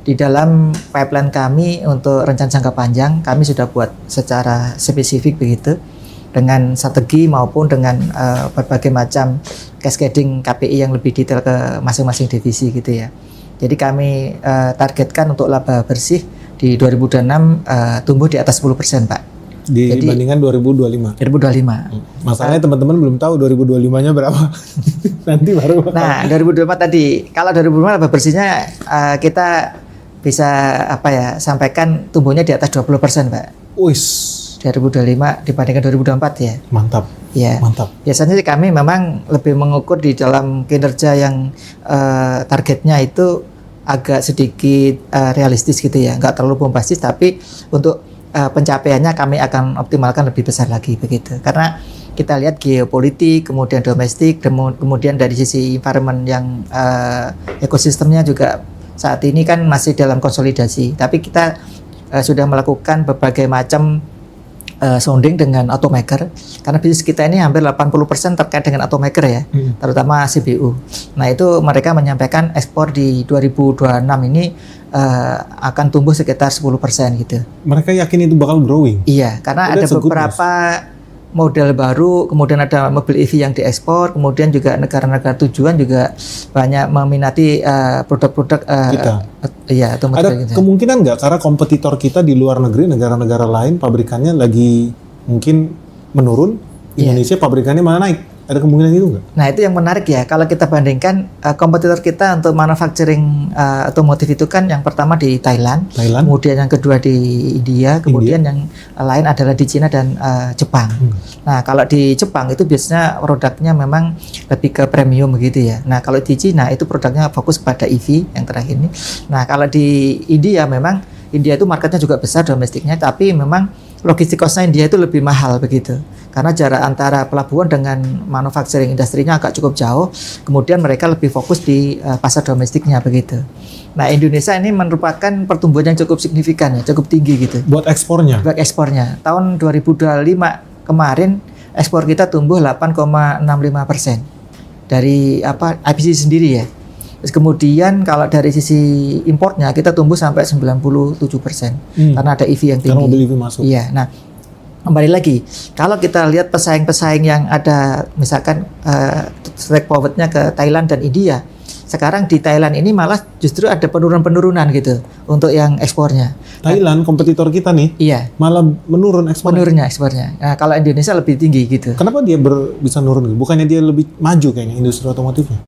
Di dalam pipeline kami untuk rencana jangka panjang, kami sudah buat secara spesifik begitu, dengan strategi maupun dengan berbagai macam cascading KPI yang lebih detail ke masing-masing divisi gitu ya. Jadi kami targetkan untuk laba bersih di 2026 tumbuh di atas 10%, Pak. Dibandingkan 2025. 2025. Masalahnya teman-teman belum tahu 2025-nya berapa. Nanti baru. Nah, 2024 tadi, kalau 2025 laba bersihnya kita bisa sampaikan tumbuhnya di atas 20%, Pak. Wis. 2025 dibandingkan 2024 ya. Mantap. Ya. Mantap. Biasanya sih kami memang lebih mengukur di dalam kinerja yang targetnya itu agak sedikit realistis gitu ya, nggak terlalu bombastis, tapi untuk pencapaiannya kami akan optimalkan lebih besar lagi begitu. Karena kita lihat geopolitik, kemudian domestik, kemudian dari sisi environment yang ekosistemnya juga saat ini kan masih dalam konsolidasi. Tapi kita sudah melakukan berbagai macam sounding dengan automaker, karena bisnis kita ini hampir 80% terkait dengan automaker ya, terutama CBU. Nah itu mereka menyampaikan ekspor di 2026 ini akan tumbuh sekitar 10% gitu. Mereka yakin itu bakal growing? Iya, karena ada beberapa model baru, kemudian ada mobil EV yang diekspor, kemudian juga negara-negara tujuan juga banyak meminati produk-produk kita. Iya, ada gitu. Kemungkinan nggak karena kompetitor kita di luar negeri, negara-negara lain pabrikannya lagi mungkin menurun, Indonesia pabrikannya malah naik. Ada kemungkinan itu nggak? Nah itu yang menarik ya, kalau kita bandingkan kompetitor kita untuk manufacturing otomotif itu kan yang pertama di Thailand, kemudian yang kedua di India, kemudian yang lain adalah di Cina dan Jepang. Nah kalau di Jepang itu biasanya produknya memang lebih ke premium begitu ya. Nah kalau di Cina itu produknya fokus pada EV yang terakhir ini. Nah kalau di India memang India itu marketnya juga besar domestiknya, tapi memang logistik cost-nya India itu lebih mahal begitu. Karena jarak antara pelabuhan dengan manufacturing industrinya agak cukup jauh, kemudian mereka lebih fokus di pasar domestiknya begitu. Nah Indonesia ini merupakan pertumbuhan yang cukup signifikan ya, cukup tinggi gitu. Buat ekspornya? Buat ekspornya. Tahun 2025 kemarin ekspor kita tumbuh 8,65% dari IPC sendiri ya. Terus kemudian kalau dari sisi importnya kita tumbuh sampai 97% karena ada EV yang tinggi. Karena mobil EV masuk. Iya. Nah kembali lagi, kalau kita lihat pesaing-pesaing yang ada, misalkan straight forward-nya ke Thailand dan India, sekarang di Thailand ini malah justru ada penurunan gitu untuk yang ekspornya. Thailand kompetitor kita nih, iya, malah menurun ekspornya. Menurunnya ekspornya. Nah kalau Indonesia lebih tinggi gitu. Kenapa dia bisa nurun? Bukannya dia lebih maju kayaknya industri otomotifnya?